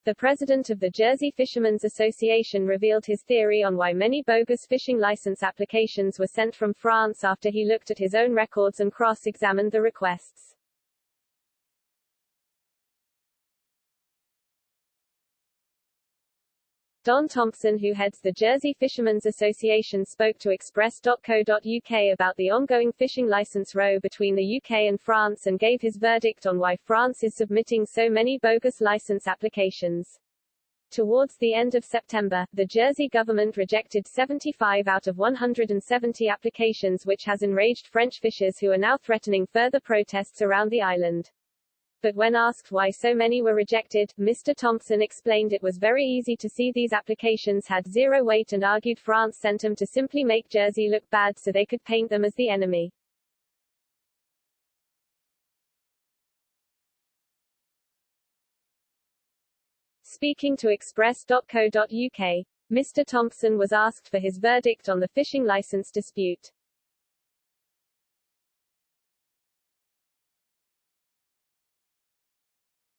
The president of the Jersey Fishermen's Association revealed his theory on why many bogus fishing license applications were sent from France after he looked at his own records and cross-examined the requests. Don Thompson, who heads the Jersey Fishermen's Association, spoke to express.co.uk about the ongoing fishing license row between the UK and France and gave his verdict on why France is submitting so many bogus license applications. Towards the end of September, the Jersey government rejected 75 out of 170 applications, which has enraged French fishers who are now threatening further protests around the island. But when asked why so many were rejected, Mr. Thompson explained it was very easy to see these applications had zero weight and argued France sent them to simply make Jersey look bad so they could paint them as the enemy. Speaking to express.co.uk, Mr. Thompson was asked for his verdict on the fishing license dispute.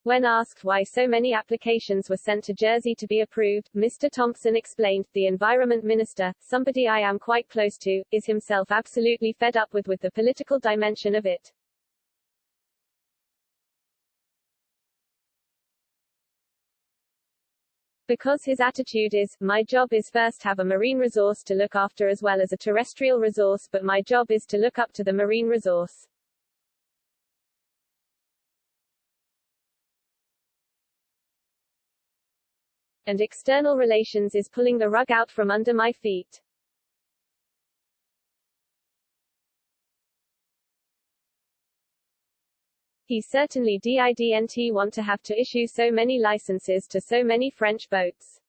When asked why so many applications were sent to Jersey to be approved, Mr. Thompson explained, the Environment Minister, somebody I am quite close to, is himself absolutely fed up with the political dimension of it. Because his attitude is, my job is first have a marine resource to look after as well as a terrestrial resource, but my job is to look up to the marine resource. And external relations is pulling the rug out from under my feet. He certainly didn't want to have to issue so many licenses to so many French boats.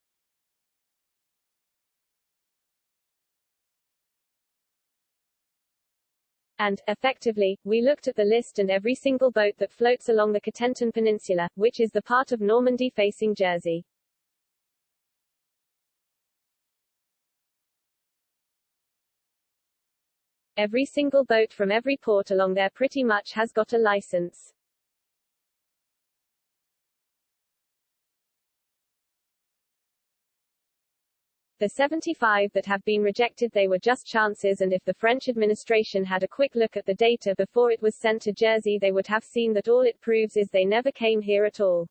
And, effectively, we looked at the list and every single boat that floats along the Cotentin Peninsula, which is the part of Normandy facing Jersey. Every single boat from every port along there pretty much has got a license. The 75 that have been rejected, they were just chances, and if the French administration had a quick look at the data before it was sent to Jersey, they would have seen that all it proves is they never came here at all.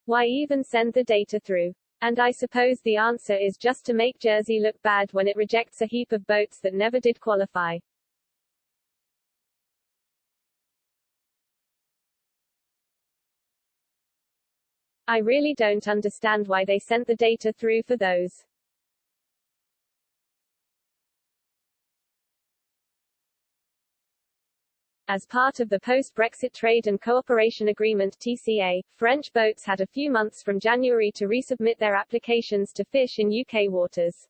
Why even send the data through? And I suppose the answer is just to make Jersey look bad when it rejects a heap of boats that never did qualify. I really don't understand why they sent the data through for those. As part of the post-Brexit Trade and Cooperation Agreement (TCA), French boats had a few months from January to resubmit their applications to fish in UK waters.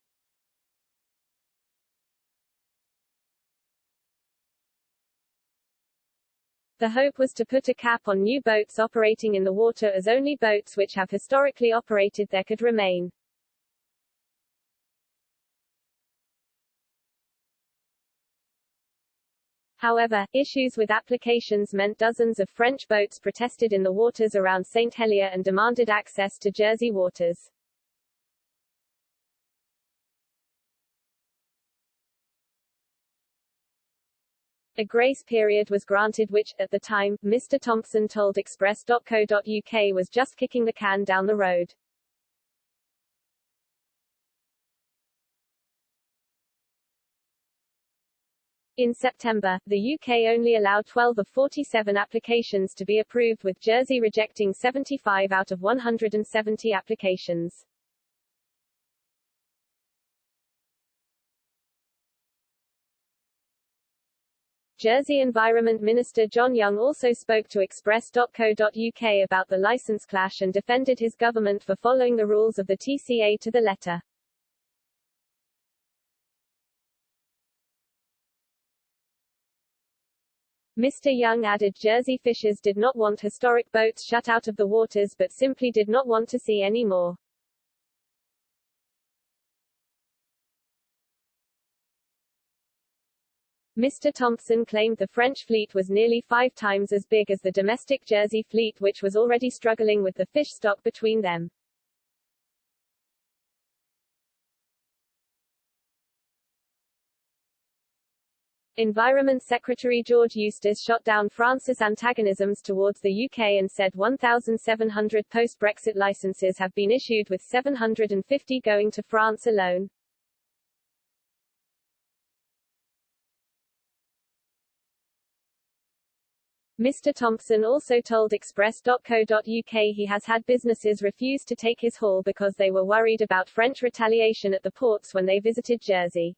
The hope was to put a cap on new boats operating in the water, as only boats which have historically operated there could remain. However, issues with applications meant dozens of French boats protested in the waters around St. Helier and demanded access to Jersey waters. A grace period was granted which, at the time, Mr. Thompson told express.co.uk was just kicking the can down the road. In September, the UK only allowed 12 of 47 applications to be approved, with Jersey rejecting 75 out of 170 applications. Jersey Environment Minister John Young also spoke to express.co.uk about the licence clash and defended his government for following the rules of the TCA to the letter. Mr. Young added Jersey fishers did not want historic boats shut out of the waters but simply did not want to see any more. Mr. Thompson claimed the French fleet was nearly 5 times as big as the domestic Jersey fleet, which was already struggling with the fish stock between them. Environment Secretary George Eustace shot down France's antagonisms towards the UK and said 1,700 post-Brexit licenses have been issued, with 750 going to France alone. Mr. Thompson also told Express.co.uk he has had businesses refuse to take his haul because they were worried about French retaliation at the ports when they visited Jersey.